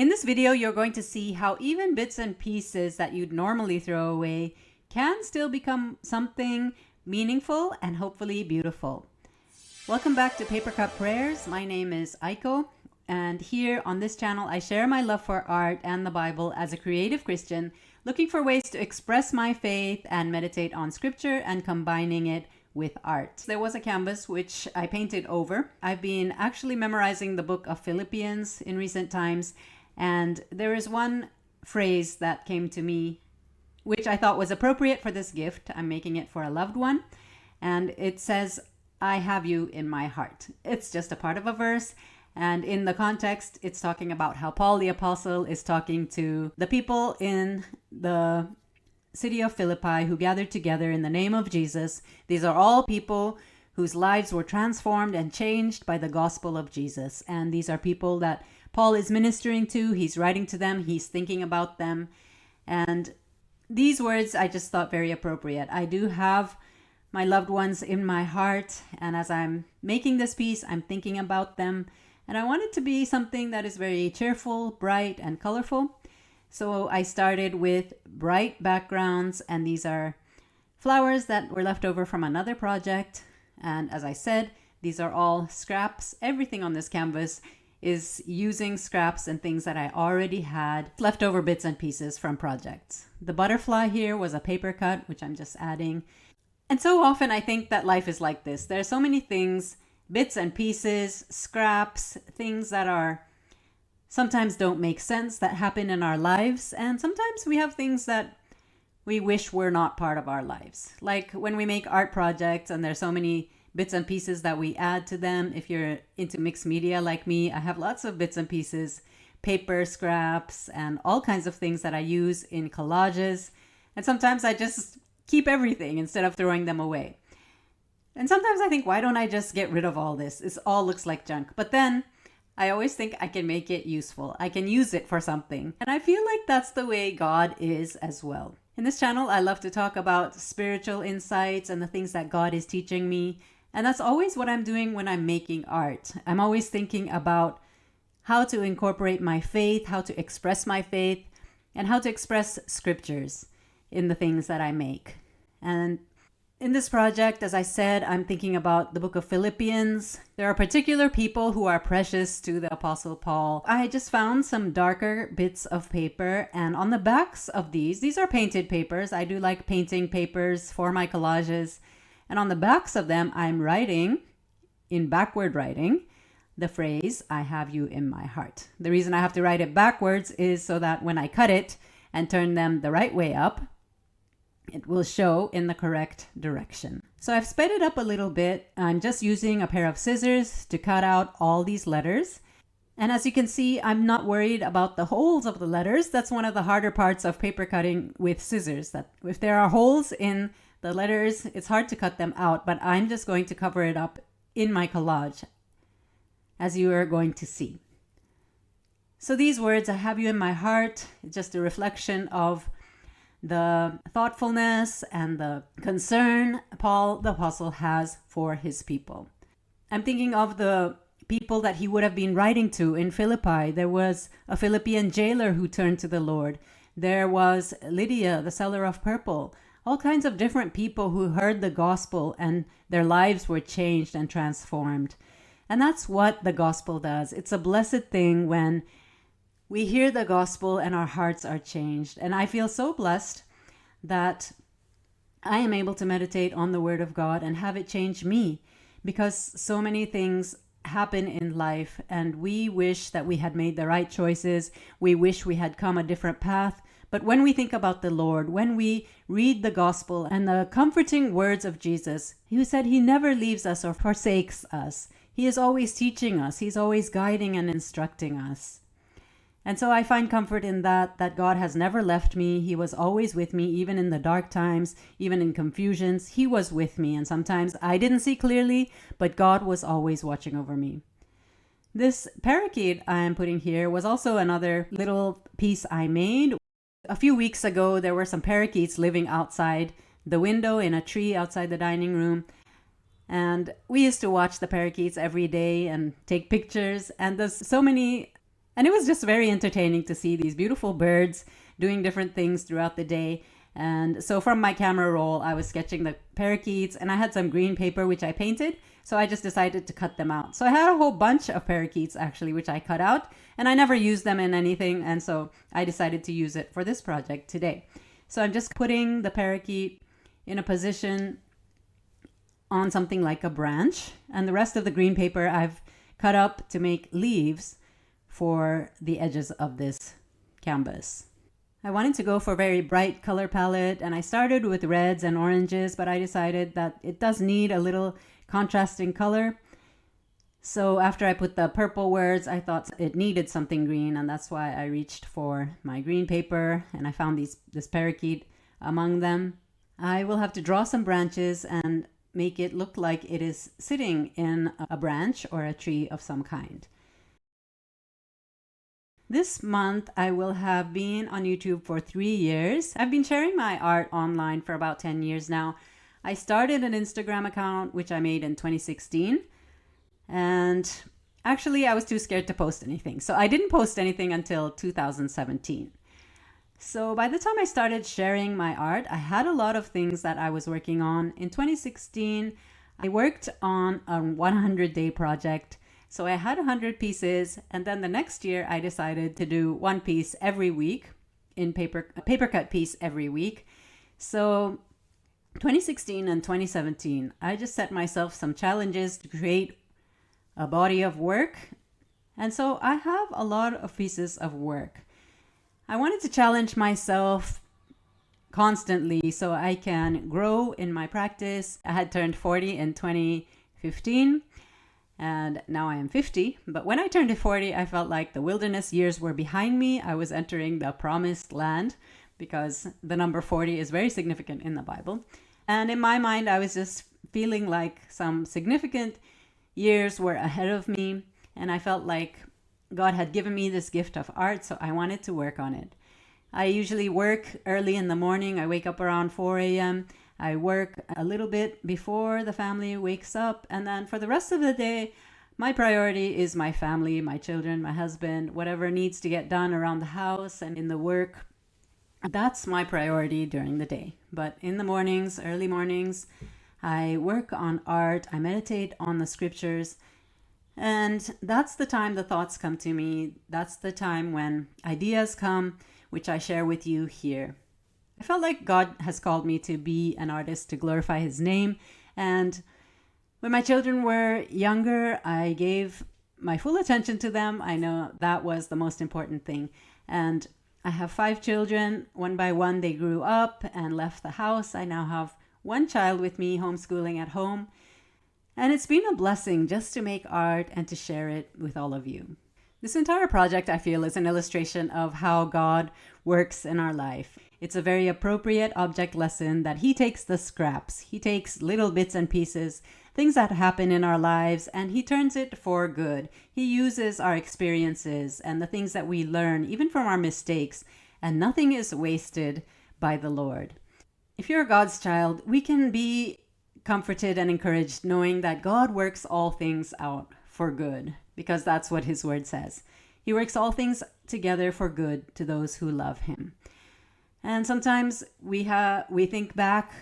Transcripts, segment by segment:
In this video, you're going to see how even bits and pieces that you'd normally throw away can still become something meaningful and hopefully beautiful. Welcome back to Paper Cup Prayers. My name is Aiko, and here on this channel, I share my love for art and the Bible as a creative Christian, looking for ways to express my faith and meditate on scripture and combining it with art. There was a canvas which I painted over. I've been actually memorizing the book of Philippians in recent times, and there is one phrase that came to me which I thought was appropriate for this gift. I'm making it for a loved one, and it says, "I have you in my heart." It's just a part of a verse, and in the context, it's talking about how Paul the Apostle is talking to the people in the city of Philippi who gathered together in the name of Jesus. These are all people whose lives were transformed and changed by the gospel of Jesus. And these are people that Paul is ministering to. He's writing to them. He's thinking about them. And these words I just thought very appropriate. I do have my loved ones in my heart. And as I'm making this piece, I'm thinking about them. And I want it to be something that is very cheerful, bright, and colorful. So I started with bright backgrounds, and these are flowers that were left over from another project. And as I said, these are all scraps. Everything on this canvas is using scraps and things that I already had, leftover bits and pieces from projects. The butterfly here was a paper cut, which I'm just adding. And so often I think that life is like this. There are so many things, bits and pieces, scraps, things that are sometimes don't make sense that happen in our lives. And sometimes we have things that we wish were not part of our lives. Like when we make art projects and there's so many bits and pieces that we add to them. If you're into mixed media like me, I have lots of bits and pieces, paper scraps, and all kinds of things that I use in collages. And sometimes I just keep everything instead of throwing them away. And sometimes I think, why don't I just get rid of all this? This all looks like junk. But then I always think I can make it useful. I can use it for something. And I feel like that's the way God is as well. In this channel, I love to talk about spiritual insights and the things that God is teaching me. And that's always what I'm doing when I'm making art. I'm always thinking about how to incorporate my faith, how to express my faith, and how to express scriptures in the things that I make. And in this project, as I said, I'm thinking about the book of Philippians. There are particular people who are precious to the Apostle Paul. I just found some darker bits of paper, and on the backs of these are painted papers. I do like painting papers for my collages. And on the backs of them, I'm writing, in backward writing, the phrase, "I have you in my heart." The reason I have to write it backwards is so that when I cut it and turn them the right way up, it will show in the correct direction. So I've sped it up a little bit. I'm just using a pair of scissors to cut out all these letters. And as you can see, I'm not worried about the holes of the letters. That's one of the harder parts of paper cutting with scissors, that if there are holes in the letters, it's hard to cut them out, but I'm just going to cover it up in my collage, as you are going to see. So these words, "I have you in my heart," it's just a reflection of the thoughtfulness and the concern Paul the Apostle has for his people. I'm thinking of the people that he would have been writing to in Philippi. There was a Philippian jailer who turned to the Lord. There was Lydia, the seller of purple. All kinds of different people who heard the gospel and their lives were changed and transformed. And that's what the gospel does. It's a blessed thing when we hear the gospel and our hearts are changed. And I feel so blessed that I am able to meditate on the Word of God and have it change me, because so many things happen in life and we wish that we had made the right choices. We wish we had come a different path. But when we think about the Lord, when we read the gospel and the comforting words of Jesus, who said he never leaves us or forsakes us, he is always teaching us. He's always guiding and instructing us. And so I find comfort in that God has never left me. He was always with me, even in the dark times, even in confusions. He was with me. And sometimes I didn't see clearly, but God was always watching over me. This parakeet I am putting here was also another little piece I made. A few weeks ago, there were some parakeets living outside the window in a tree outside the dining room. And we used to watch the parakeets every day and take pictures. And there's so many And it was just very entertaining to see these beautiful birds doing different things throughout the day. And so from my camera roll, I was sketching the parakeets, and I had some green paper which I painted. So I just decided to cut them out. So I had a whole bunch of parakeets actually, which I cut out, and I never used them in anything. And so I decided to use it for this project today. So I'm just putting the parakeet in a position on something like a branch, and the rest of the green paper I've cut up to make leaves for the edges of this canvas. I wanted to go for a very bright color palette, and I started with reds and oranges, but I decided that it does need a little contrasting color. So after I put the purple words, I thought it needed something green, and that's why I reached for my green paper, and I found this parakeet among them. I will have to draw some branches and make it look like it is sitting in a branch or a tree of some kind. This month, I will have been on YouTube for 3 years. I've been sharing my art online for about 10 years now. I started an Instagram account, which I made in 2016. And actually, I was too scared to post anything. So I didn't post anything until 2017. So by the time I started sharing my art, I had a lot of things that I was working on. In 2016, I worked on a 100-day project. So I had 100 pieces, and then the next year I decided to do one piece every week, a paper cut piece every week. So 2016 and 2017, I just set myself some challenges to create a body of work. And so I have a lot of pieces of work. I wanted to challenge myself constantly so I can grow in my practice. I had turned 40 in 2015. And now I am 50. But when I turned 40, I felt like the wilderness years were behind me. I was entering the promised land because the number 40 is very significant in the Bible. And in my mind, I was just feeling like some significant years were ahead of me. And I felt like God had given me this gift of art, so I wanted to work on it. I usually work early in the morning. I wake up around 4 a.m. I work a little bit before the family wakes up, and then for the rest of the day, my priority is my family, my children, my husband, whatever needs to get done around the house and in the work. That's my priority during the day. But in the mornings, early mornings, I work on art, I meditate on the scriptures, and that's the time the thoughts come to me. That's the time when ideas come, which I share with you here. I felt like God has called me to be an artist to glorify his name. And when my children were younger, I gave my full attention to them. I know that was the most important thing. And I have 5 children. One by one, they grew up and left the house. I now have 1 child with me homeschooling at home. And it's been a blessing just to make art and to share it with all of you. This entire project, I feel, is an illustration of how God works in our life. It's a very appropriate object lesson that he takes the scraps. He takes little bits and pieces, things that happen in our lives, and he turns it for good. He uses our experiences and the things that we learn, even from our mistakes, and nothing is wasted by the Lord. If you're God's child, we can be comforted and encouraged knowing that God works all things out for good, because that's what his word says. He works all things together for good to those who love him. And sometimes we think back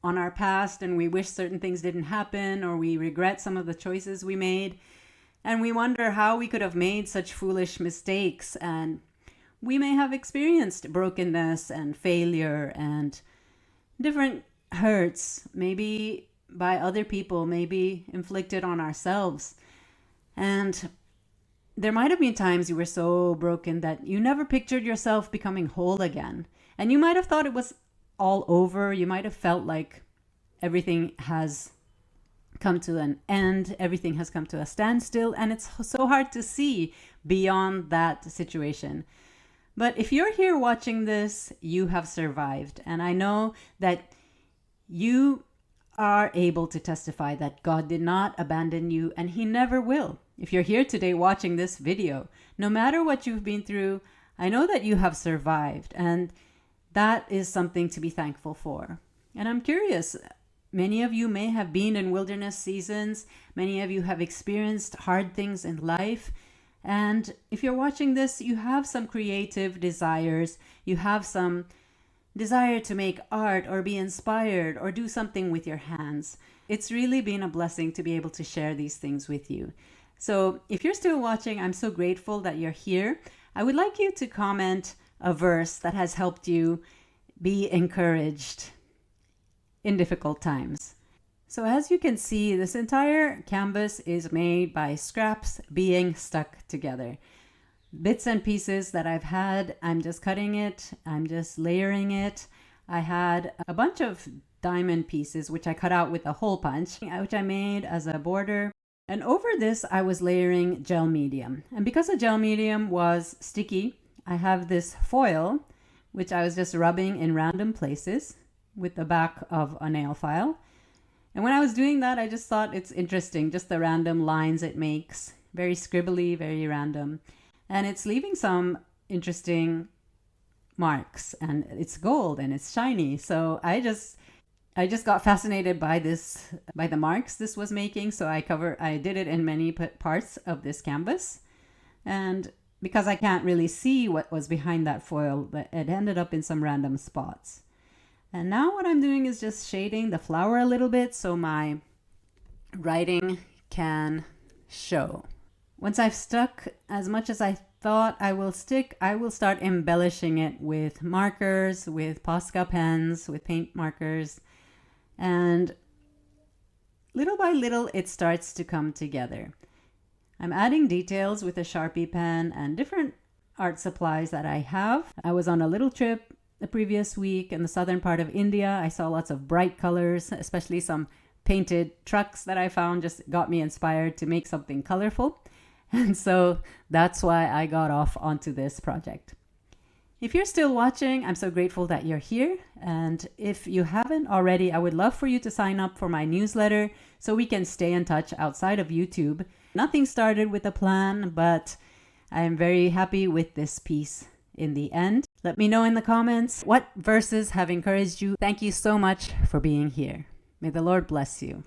on our past and we wish certain things didn't happen, or we regret some of the choices we made, and we wonder how we could have made such foolish mistakes. And we may have experienced brokenness and failure and different hurts, maybe by other people, maybe inflicted on ourselves. And there might have been times you were so broken that you never pictured yourself becoming whole again. And you might have thought it was all over. You might have felt like everything has come to an end. Everything has come to a standstill. And it's so hard to see beyond that situation. But if you're here watching this, you have survived. And I know that you are able to testify that God did not abandon you, and he never will. If you're here today watching this video, no matter what you've been through, I know that you have survived, and that is something to be thankful for. And I'm curious, many of you may have been in wilderness seasons. Many of you have experienced hard things in life. And if you're watching this, you have some creative desires, you have some desire to make art or be inspired or do something with your hands. It's really been a blessing to be able to share these things with you. So if you're still watching, I'm so grateful that you're here. I would like you to comment a verse that has helped you be encouraged in difficult times. So as you can see, this entire canvas is made by scraps being stuck together. Bits and pieces that I've had, I'm just cutting it, I'm just layering it. I had a bunch of diamond pieces, which I cut out with a hole punch, which I made as a border. And over this, I was layering gel medium. And because the gel medium was sticky, I have this foil, which I was just rubbing in random places with the back of a nail file. And when I was doing that, I just thought it's interesting, just the random lines it makes. Very scribbly, very random. And it's leaving some interesting marks, and it's gold and it's shiny. So I just got fascinated by the marks this was making. So I did it in many parts of this canvas. And because I can't really see what was behind that foil, but it ended up in some random spots. And now what I'm doing is just shading the flower a little bit so my writing can show. Once I've stuck as much as I thought I will stick, I will start embellishing it with markers, with Posca pens, with paint markers. And little by little, it starts to come together. I'm adding details with a Sharpie pen and different art supplies that I have. I was on a little trip the previous week in the southern part of India. I saw lots of bright colors, especially some painted trucks that I found just got me inspired to make something colorful. And so that's why I got off onto this project. If you're still watching, I'm so grateful that you're here. And if you haven't already, I would love for you to sign up for my newsletter so we can stay in touch outside of YouTube. Nothing started with a plan, but I am very happy with this piece in the end. Let me know in the comments what verses have encouraged you. Thank you so much for being here. May the Lord bless you.